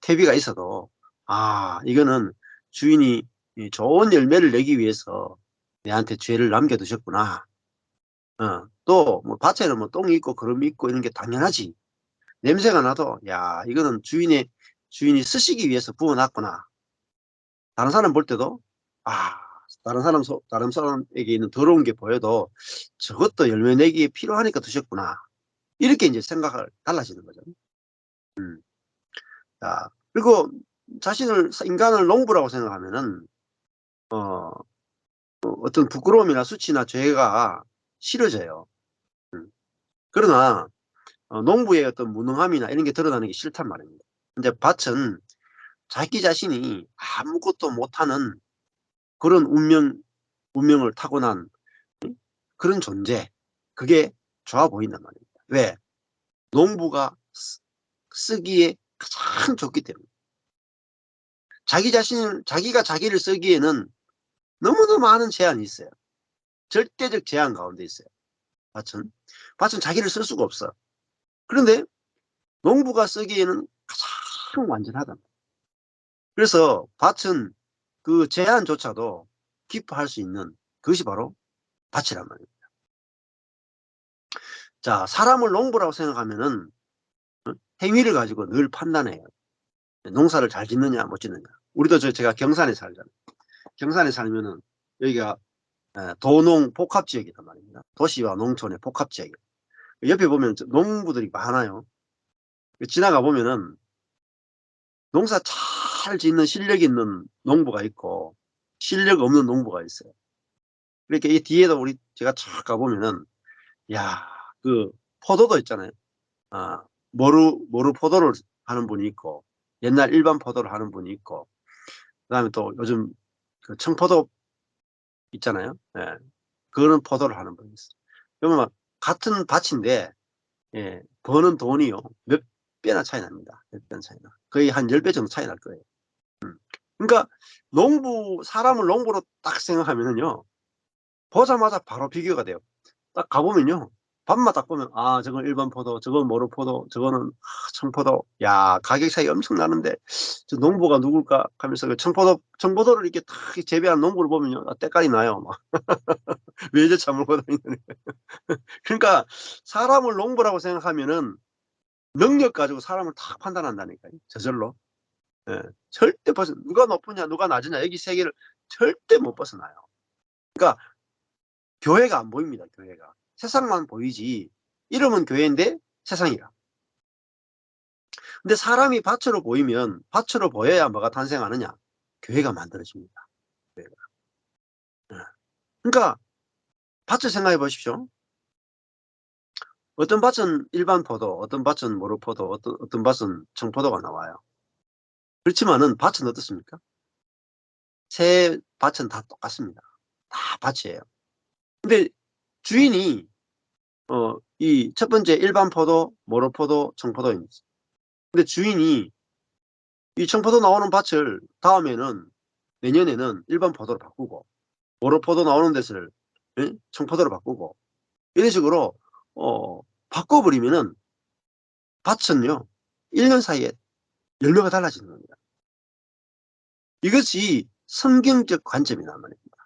퇴비가 있어도 '아 이거는 주인이 이 좋은 열매를 내기 위해서 내한테 죄를 남겨 두셨구나.' 또 뭐 밭에는 뭐 똥이 있고 거름이 있고 이런 게 당연하지. 냄새가 나도 '야 이거는 주인이 쓰시기 위해서 부어 놨구나.' 다른 사람 볼 때도 다른 사람에게 있는 더러운 게 보여도 '저것도 열매 내기에 필요하니까 두셨구나.' 이렇게 인제 생각을 달라지는 거죠. 음. 자, 그리고 자신을 인간을 농부라고 생각하면은 어 어떤 부끄러움이나 수치나 죄가 싫어져요. 음. 그러나 농부의 어떤 무능함이나 이런 게 드러나는 게 싫단 말입니다. 근데 밭은 자기 자신이 아무것도 못하는 그런 운명을 타고난 그런 존재. 그게 좋아 보인단 말입니다. 왜? 농부가 쓰기에 가장 좋기 때문에. 자기가 자기를 쓰기에는 너무나 많은 제한이 있어요. 절대적 제한 가운데 있어요, 밭은. 밭은 자기를 쓸 수가 없어. 그런데 농부가 쓰기에는 가장 완전하다. 그래서 밭은 그 제한조차도 기뻐할 수 있는 그것이 바로 밭이란 말이에요. 자, 사람을 농부라고 생각하면은 행위를 가지고 늘 판단해요. 농사를 잘 짓느냐 못 짓느냐. 우리도 제가 경산에 살잖아요. 경산에 살면은 여기가 도농 복합 지역이란 말입니다. 도시와 농촌의 복합 지역이에요. 옆에 보면 농부들이 많아요. 지나가 보면은 농사 잘 짓는 실력 있는 농부가 있고 실력 없는 농부가 있어요. 그러니까 이 뒤에도 제가 쫙 가보면은 야, 그 포도도 있잖아요. 아, 머루 포도를 하는 분이 있고 옛날 일반 포도를 하는 분이 있고 그다음에 또 요즘 그 청포도 있잖아요. 예. 그런 포도를 하는 분이 있어요. 그러면 같은 밭인데 버는 돈이요 몇 배나 차이 납니다. 몇 배나 차이 나. 거의 한 10배 정도 차이 날 거예요. 그러니까 사람을 농부로 딱 생각하면은요. 보자마자 바로 비교가 돼요. 딱 가 보면요. 밭만 딱 보면 '아 저건 일반 포도, 저건 모루 포도, 저거는 청포도. 야 가격 차이 엄청 나는데 저 농부가 누굴까?' 하면서 그 청포도를 이렇게 딱 재배한 농부를 보면요. 때깔이 나요 막. 외제차 몰고 다니는. 그러니까 사람을 농부라고 생각하면은 능력 가지고 사람을 딱 판단한다니까요 저절로. 예. 절대 누가 높으냐 누가 낮으냐 여기 세계를 절대 못 벗어나요. 그러니까 교회가 안 보입니다 교회가. 세상만 보이지 이름은 교회인데 세상이라. 근데 사람이 밭으로 보이면 밭으로 보여야 뭐가 탄생하느냐? 교회가 만들어집니다. 교회가. 예. 그러니까 밭을 생각해 보십시오. 어떤 밭은 일반 포도, 어떤 밭은 모루 포도, 어떤 밭은 청포도가 나와요. 그렇지만은 밭은 어떻습니까? 새 밭은 다 똑같습니다. 다 밭이에요. 근데 주인이 이 첫 번째 일반 포도, 모루 포도, 청포도입니다. 근데 주인이 이 청포도 나오는 밭을 다음에는 내년에는 일반 포도로 바꾸고 모루 포도 나오는 데를 청포도로 바꾸고 이런 식으로 바꿔 버리면은 밭은요 1년 사이에 열매가 달라지는 겁니다. 이것이 성경적 관점이란 말입니다.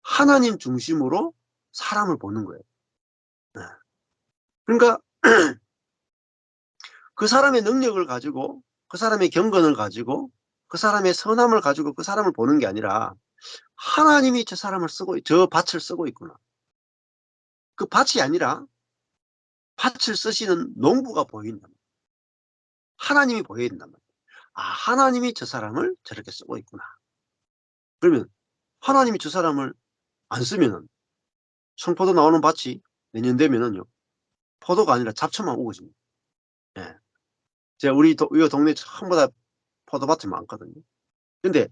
하나님 중심으로 사람을 보는 거예요. 네. 그러니까 그 사람의 능력을 가지고 그 사람의 경건을 가지고 그 사람의 선함을 가지고 그 사람을 보는 게 아니라 하나님이 저 밭을 쓰고 있구나. 그 밭이 아니라 밭을 쓰시는 농부가 보인다. 하나님이 보여야 된단 말이에요. 아, 하나님이 저 사람을 저렇게 쓰고 있구나. 그러면 하나님이 저 사람을 안 쓰면은 청포도 나오는 밭이 내년 되면은요 포도가 아니라 잡초만 우거집니다. 예. 제가 우리 동네 전부 다 포도밭이 많거든요. 근데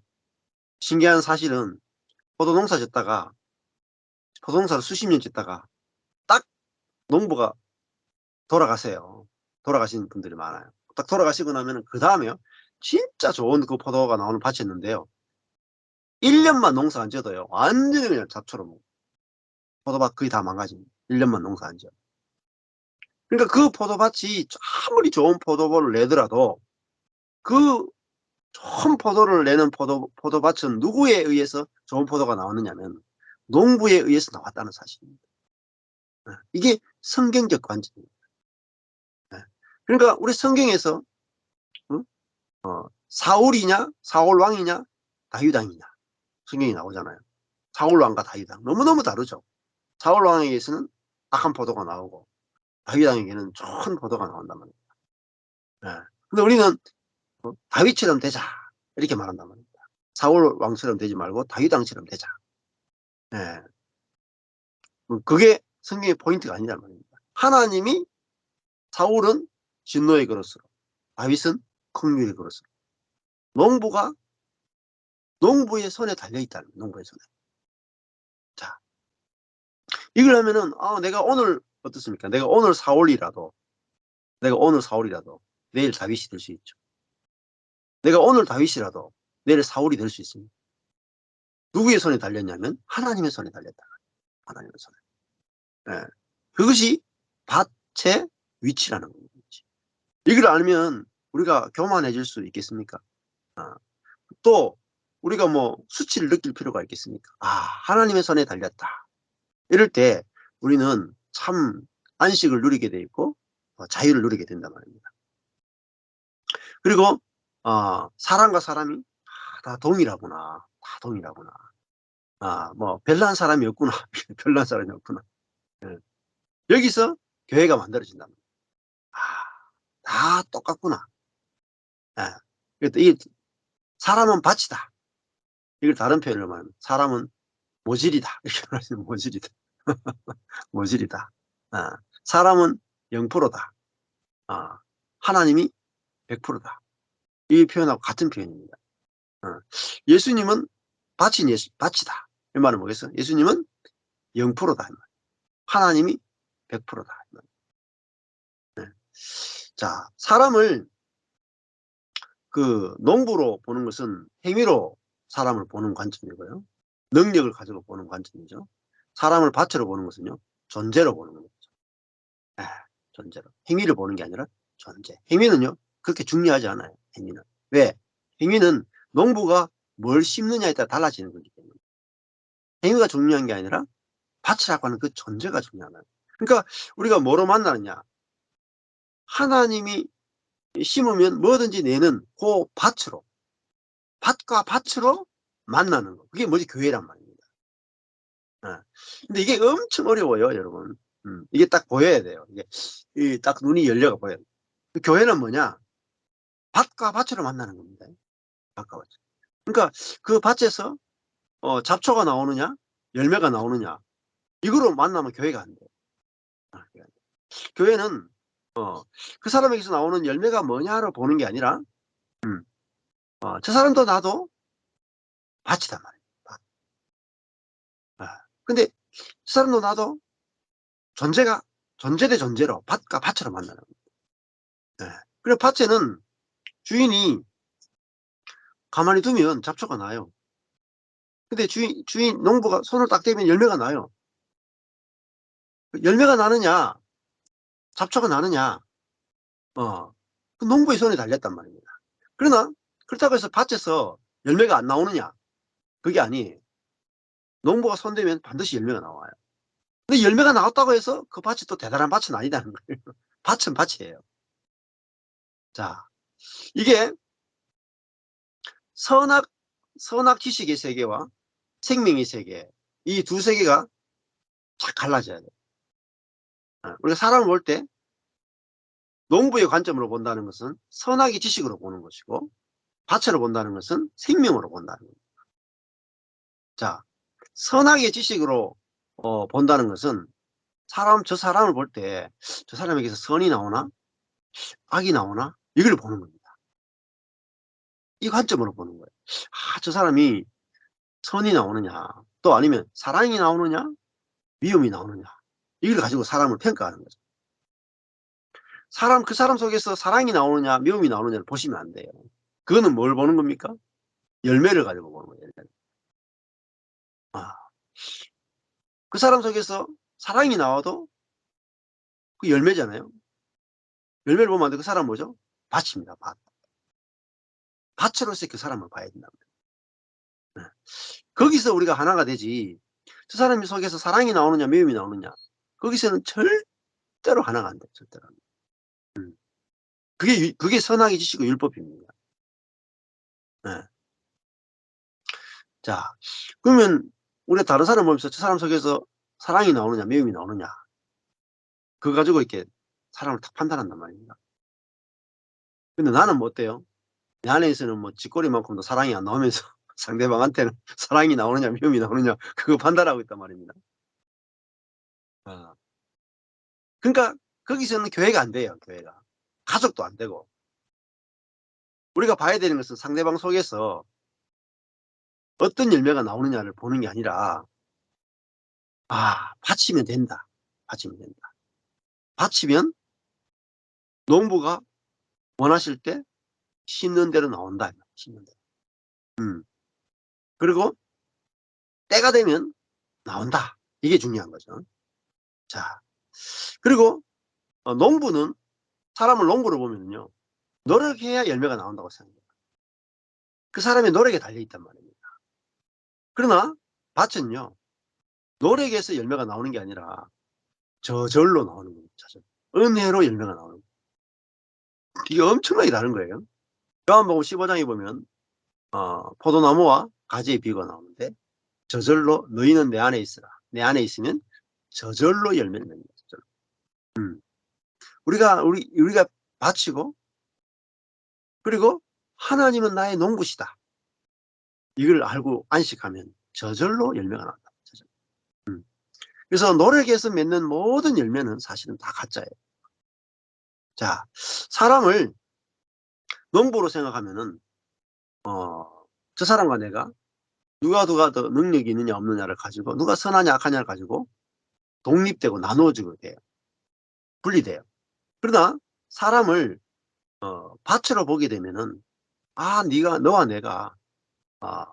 신기한 사실은 포도 농사 짓다가 포도 농사를 수십 년 짓다가 딱 농부가 돌아가세요. 돌아가신 분들이 많아요. 딱 돌아가시고 나면은 그다음에요 진짜 좋은 그 포도가 나오는 밭이었는데요. 1 년만 농사 안 지어도요 완전히 그냥 잡초로 포도밭 거의 다 망가집니다. 1 년만 농사 안 지어도. 그러니까 그 포도밭이 아무리 좋은 포도를 내더라도 그 좋은 포도를 내는 포도밭은 누구에 의해서 좋은 포도가 나왔느냐면 농부에 의해서 나왔다는 사실입니다. 이게 성경적 관점입니다. 예. 그러니까 우리 성경에서 어 사울이냐 사울 왕이냐 다윗 왕이냐 성경이 나오잖아요. 사울 왕과 다윗 왕 너무너무 다르죠. 사울 왕에게서는 악한 포도가 나오고 다윗 왕에게는 좋은 포도가 나온단 말이에요. 예. 근데 우리는 다윗처럼 되자 이렇게 말한단 말입니다. 사울 왕처럼 되지 말고 다윗 왕처럼 되자. 예. 그게 성경의 포인트가 아니란 말입니다. 하나님이 사울은 진노의 그릇으로 다윗은 긍휼의 그릇으로 농부가 농부의 손에 달려 있다는 거예요. 농부의 손에. 자, 이걸 하면은 내가 오늘 어떻습니까? 내가 오늘 사울이라도 내일 다윗이 될 수 있죠. 내가 오늘 다윗이라도 내일 사울이 될 수 있습니다. 누구의 손에 달렸냐면 하나님의 손에 달렸다. 하나님의 손에. 예. 그것이 밭의 위치라는 겁니다. 이걸 알면 우리가 교만해질 수 있겠습니까? 또 우리가 뭐 수치를 느낄 필요가 있겠습니까? '아 하나님의 손에 달렸다.' 이럴 때 우리는 참 안식을 누리게 돼 있고 자유를 누리게 된단 말입니다. 그리고 사람과 사람이 다 동일하구나. 다 동일하구나. 뭐 별난 사람이 없구나. 별난 사람이 없구나. 예. 여기서 교회가 만들어진답니다. '아 다 똑같구나.' 예. 그러니까 이 '사람은 밭이다.' 이걸 다른 표현으로 말하면 '사람은 모질이다.' 이렇게 말하시면 모질이다. 모질이다. 아 사람은 0%다. 아 하나님이 100%다. 이 표현하고 같은 표현입니다. 어. 예수님은 밭인 밭이다. 이 말은 뭐겠어요? 예수님은 0%다. 이 말. 하나님이 100%다. 이 말. 네. 자, 사람을 그 농부로 보는 것은 행위로 사람을 보는 관점이고요. 능력을 가지고 보는 관점이죠. 사람을 밭으로 보는 것은요, 존재로 보는 겁니다. 예, 존재로. 행위를 보는 게 아니라 존재. 행위는요, 그렇게 중요하지 않아요. 행위는. 왜? 행위는 농부가 뭘 심느냐에 따라 달라지는 거기 때문에. 행위가 중요한 게 아니라 밭이라고 하는 그 존재가 중요한 거예요. 그러니까 우리가 뭐로 만나느냐. 하나님이 심으면 뭐든지 내는 그 밭으로, 밭과 밭으로 만나는 거. 그게 뭐지? 교회란 말입니다. 예. 근데 이게 엄청 어려워요, 여러분. 이게 딱 보여야 돼요. 이게 이 딱 눈이 열려가 보여요. 그 교회는 뭐냐? 밭과 밭으로 만나는 겁니다. 밭과 밭. 그러니까 그 밭에서 잡초가 나오느냐 열매가 나오느냐 이거로 만나면 교회가 안 돼요. 교회가 안 돼요. 교회는 그 사람에게서 나오는 열매가 뭐냐로 보는 게 아니라 음 저 사람도 나도 밭이단 말이에요. 밭. 근데 저 사람도 나도 존재가 존재 대 존재로 밭과 밭으로 만나는 거예요. 예. 그리고 밭에는 주인이 가만히 두면 잡초가 나요. 근데 주인 농부가 손을 딱 대면 열매가 나요. 그 열매가 나느냐 잡초가 나느냐 그 농부의 손에 달렸단 말입니다. 그러나 그렇다고 해서 밭에서 열매가 안 나오느냐? 그게 아니에요. 농부가 손대면 반드시 열매가 나와요. 근데 열매가 나왔다고 해서 그 밭이 또 대단한 밭은 아니다는 거예요. 밭은 밭이에요. 자, 이게 선악 선악 지식의 세계와 생명의 세계 이 두 세계가 쫙 갈라져야 돼요. 우리가 사람을 볼 때 농부의 관점으로 본다는 것은 선악의 지식으로 보는 것이고 밭으로 본다는 것은 생명으로 본다는 겁니다. 자, 선악의 지식으로 본다는 것은 저 사람을 볼 때 '저 사람에게서 선이 나오나? 악이 나오나?' 이걸 보는 겁니다. 이 관점으로 보는 거예요. 저 사람이 선이 나오느냐 또 아니면 사랑이 나오느냐 미움이 나오느냐 이걸 가지고 사람을 평가하는 거죠. 그 사람 속에서 사랑이 나오느냐 미움이 나오느냐를 보시면 안 돼요. 그거는 뭘 보는 겁니까? 열매를 가지고 보는 거예요, 열매를. 아 그 사람 속에서 사랑이 나와도 그 열매잖아요. 열매를 보면 안 돼. 그 사람은 뭐죠? 밭입니다, 밭. 밭으로서 그 사람을 봐야 된다. 거기서 우리가 하나가 되지 저 사람 속에서 사랑이 나오느냐 미움이 나오느냐 거기서는 절대로 하나가 안 돼요. 절대로 안 돼요. 그게 선악의 지식의 율법입니다. 예. 자 그러면 우리가 다른 사람 보면서 저 사람 속에서 사랑이 나오느냐 미움이 나오느냐 그거 가지고 이렇게 사람을 딱 판단한단 말입니다. 근데 나는 뭐 어때요? 내 안에서는 뭐 쥐꼬리만큼도 사랑이 안 나오면서 상대방한테는 사랑이 나오느냐 미움이 나오느냐 그거 판단하고 있단 말입니다. 어. 그러니까 거기서는 교회가 안 돼요, 교회가. 가족도 안 되고. 우리가 봐야 되는 것은 상대방 속에서 어떤 열매가 나오느냐를 보는 게 아니라 바치면 된다. 바치면 된다. 바치면 농부가 원하실 때 심는 대로 나온다. 심는 대로. 음. 그리고 때가 되면 나온다. 이게 중요한 거죠. 자, 그리고 농부는 사람을 농부로 보면요. 노력해야 열매가 나온다고 생각해요. 그 사람의 노력에 달려 있단 말이에요. 그러나 밭은요, 노력에서 열매가 나오는 게 아니라 저절로 나오는 겁니다. 저절. 은혜로 열매가 나오는 거예요. 이게 엄청나게 다른 거예요. 요한복음 15장에 보면 포도나무와 가지의 비유가 나오는데, 저절로 너희는 내 안에 있으라. 내 안에 있으면 저절로 열매를 맺는 거죠. 저절로. 음. 우리가 바치고, 그리고 하나님은 나의 농부시다. 이걸 알고 안식하면 저절로 열매가 난다. 저절로. 음. 그래서 노력에서 맺는 모든 열매는 사실은 다 가짜예요. 자, 사람을 농부로 생각하면은 저 사람과 내가 누가 더 능력이 있느냐 없느냐를 가지고, 누가 선하냐 악하냐를 가지고 독립되고 나누어지게 돼요. 분리돼요. 그러나 사람을 밭으로 보게 되면은, 네가, 너와 내가 아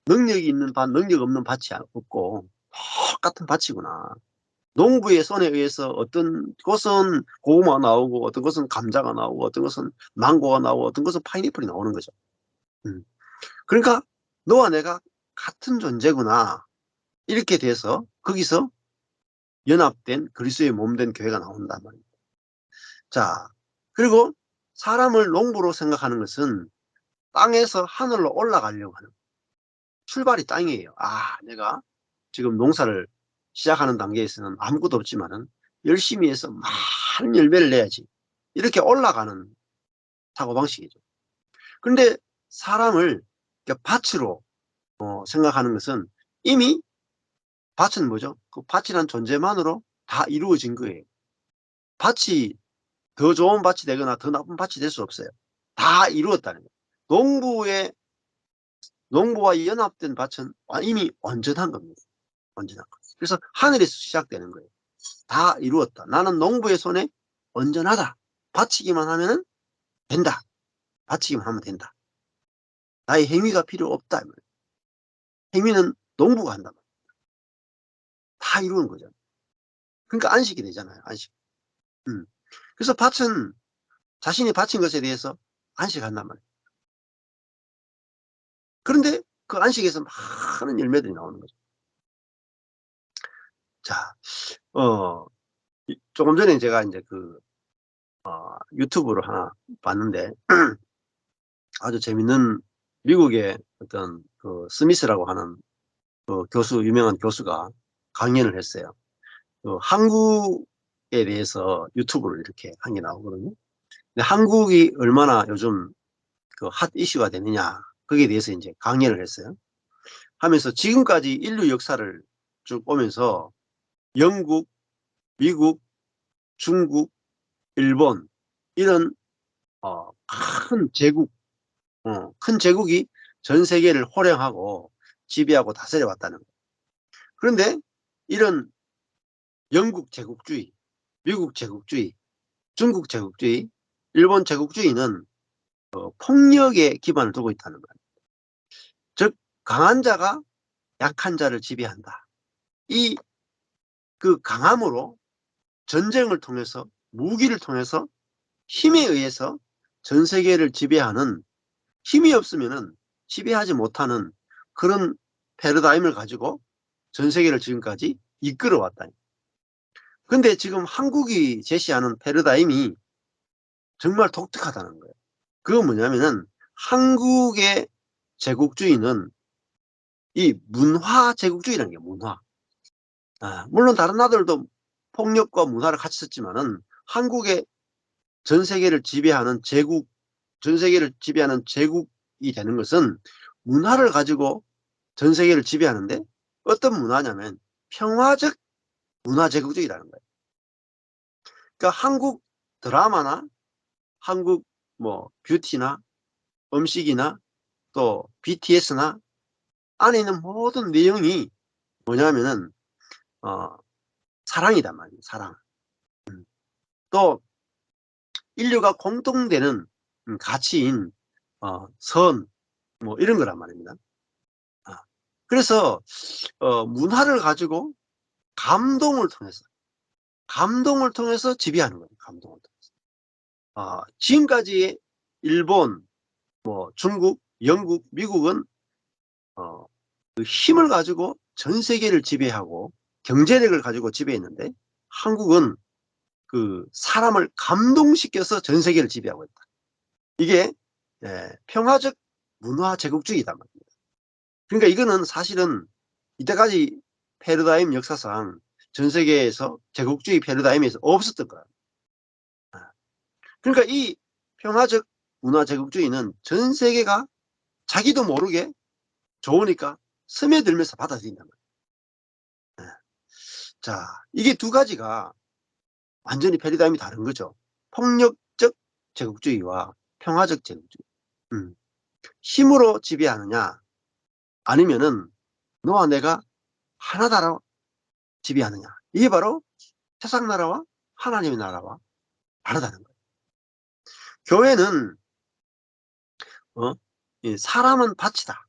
능력이 있는 밭, 능력 없는 밭이 없고 똑같은 밭이구나. 농부의 손에 의해서 어떤 곳은 고구마가 나오고, 어떤 곳은 감자가 나오고, 어떤 곳은 망고가 나오고, 어떤 곳은 파인애플이 나오는 거죠. 음. 그러니까 너와 내가 같은 존재구나. 이렇게 돼서 거기서 연합된 그리스도의 몸된 교회가 나온단 말입니다. 자, 그리고 사람을 농부로 생각하는 것은 땅에서 하늘로 올라가려고 하는, 출발이 땅이에요. 내가 지금 농사를 시작하는 단계에서는 아무것도 없지만은 열심히 해서 많은 열매를 내야지. 이렇게 올라가는 사고방식이죠. 그런데 사람을 밭으로 생각하는 것은, 이미 밭은 뭐죠? 그 밭이란 존재만으로 다 이루어진 거예요. 밭이 더 좋은 밭이 되거나 더 나쁜 밭이 될 수 없어요. 다 이루었다는 거예요. 농부와 연합된 밭은 이미 온전한 겁니다. 온전한 것. 그래서 하늘에서 시작되는 거예요. 다 이루었다. 나는 농부의 손에 온전하다. 바치기만 하면 된다. 바치기만 하면 된다. 나의 행위가 필요 없다. 행위는 농부가 한다. 다 이루는 거죠. 그러니까 안식이 되잖아요. 안식. 음. 그래서 밭은 자신이 바친 것에 대해서 안식한단 말이에요. 그런데 그 안식에서 많은 열매들이 나오는 거죠. 자, 조금 전에 제가 이제 유튜브를 하나 봤는데, 아주 재밌는, 미국의 어떤 스미스라고 하는 유명한 교수가 강연을 했어요. 한국에 대해서 유튜브를 이렇게 한 게 나오거든요. 근데 한국이 얼마나 요즘 핫 이슈가 되느냐, 거기에 대해서 이제 강연을 했어요. 하면서 지금까지 인류 역사를 쭉 보면서 영국, 미국, 중국, 일본, 이런 큰 제국, 큰 제국이 전 세계를 호령하고 지배하고 다스려 왔다는 거예요. 그런데 이런 영국 제국주의, 미국 제국주의, 중국 제국주의, 일본 제국주의는 폭력에 기반을 두고 있다는 거예요. 즉, 강한 자가 약한 자를 지배한다. 이 강함으로 전쟁을 통해서, 무기를 통해서, 힘에 의해서 전 세계를 지배하는, 힘이 없으면은 지배하지 못하는 그런 패러다임을 가지고 전 세계를 지금까지 이끌어 왔다. 근데 지금 한국이 제시하는 패러다임이 정말 독특하다는 거예요. 그건 뭐냐면은, 한국의 제국주의는 이 문화 제국주의라는 게, 문화. 물론 다른 나라들도 폭력과 문화를 같이 썼지만은, 한국의 전 세계를 지배하는 제국이 되는 것은 문화를 가지고 전 세계를 지배하는데, 어떤 문화냐면 평화적 문화 제국주의라는 거예요. 그러니까 한국 드라마나 한국 뷰티나 음식이나 또 BTS나 안에 있는 모든 내용이 뭐냐면은 사랑이단 말이에요. 사랑. 또 인류가 공통되는 가치인 선, 이런 거란 말입니다. 그래서 문화를 가지고 감동을 통해서 지배하는 거예요. 감동을 통해서. 지금까지 일본, 중국, 영국, 미국은 그 힘을 가지고 전 세계를 지배하고 경제력을 가지고 지배했는데 한국은 그 사람을 감동시켜서 전 세계를 지배하고 있다. 이게 평화적 문화 제국주의다 말입니다. 그러니까 이거는 사실은 이때까지 패러다임 역사상 전 세계에서 제국주의 패러다임에서 없었던 거야. 그러니까 이 평화적 문화 제국주의는 전 세계가 자기도 모르게 좋으니까 스며들면서 받아들인단 말이에요. 자, 이게 두 가지가 완전히 패러다임이 다른 거죠. 폭력적 제국주의와 평화적 제국주의. 음. 힘으로 지배하느냐 아니면은 너와 내가 하나다라 지배하느냐. 이게 바로 세상 나라와 하나님의 나라와 다르다는 거예요. 교회는 어? 이 사람은 밭이다.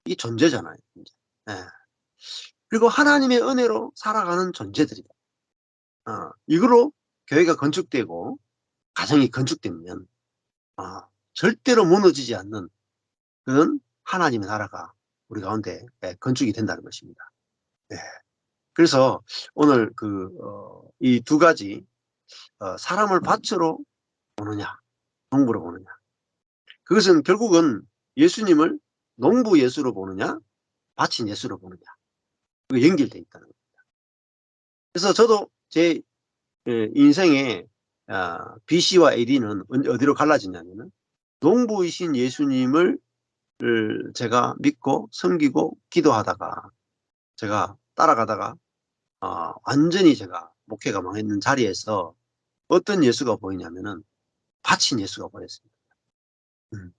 이게 존재잖아요. 이제. 예. 그리고 하나님의 은혜로 살아가는 존재들이다. 이거로 교회가 건축되고 가정이 건축되면 절대로 무너지지 않는 그런 하나님의 나라가 우리 가운데 건축이 된다는 것입니다. 예. 그래서 오늘 이 두 가지 사람을 밭으로 보느냐 농부로 보느냐 그것은 결국은 예수님을 농부 예수로 보느냐 밭인 예수로 보느냐 그 연결되어 있다는 거예요. 그래서 저도 제 인생의 BC와 AD는 어디로 갈라지냐면은 농부이신 예수님을 제가 믿고 섬기고 기도하다가 제가 따라가다가 완전히 제가 목회가 망했는 자리에서 어떤 예수가 보이냐면은 밭인 예수가 보였습니다. 음.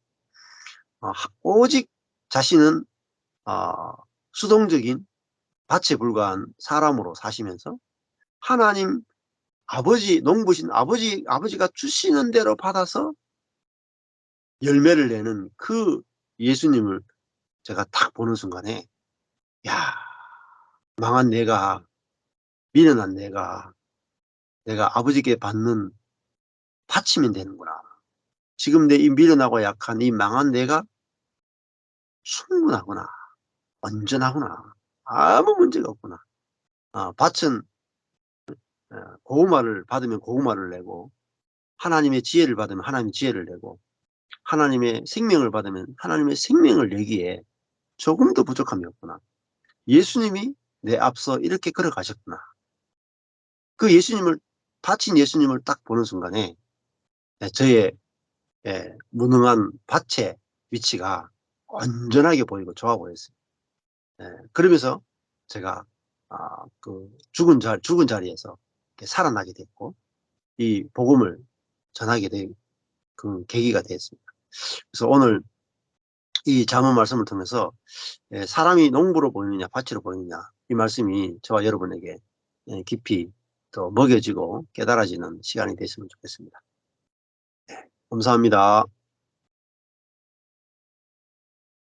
오직 자신은 수동적인 밭에 불과한 사람으로 사시면서 하나님 아버지 농부신 아버지가 주시는 대로 받아서 열매를 내는 그 예수님을 제가 딱 보는 순간에 야 망한 내가 미련한 내가 아버지께 받는 받침이 되는구나. 지금 내 이 미련하고 약한 이 망한 내가 충분하구나. 온전하구나. 아무 문제가 없구나. 밭은 고구마를 받으면 고구마를 내고 하나님의 지혜를 받으면 하나님의 지혜를 내고 하나님의 생명을 받으면 하나님의 생명을 내기에 조금도 부족함이 없구나. 예수님이 내 앞서 이렇게 걸어가셨구나. 그 예수님을 밭인 예수님을 딱 보는 순간에 저의 무능한 밭의 위치가 온전하게 보이고 좋아 보였어요. 그러면서 제가 죽은 자리에서 살아나게 됐고 이 복음을 전하게 된 그 계기가 되었습니다. 그래서 오늘 이 잠언 말씀을 통해서 사람이 농부로 보이느냐 밭으로 보이느냐 이 말씀이 저와 여러분에게 깊이 또 먹여지고 깨달아지는 시간이 됐으면 좋겠습니다. 감사합니다.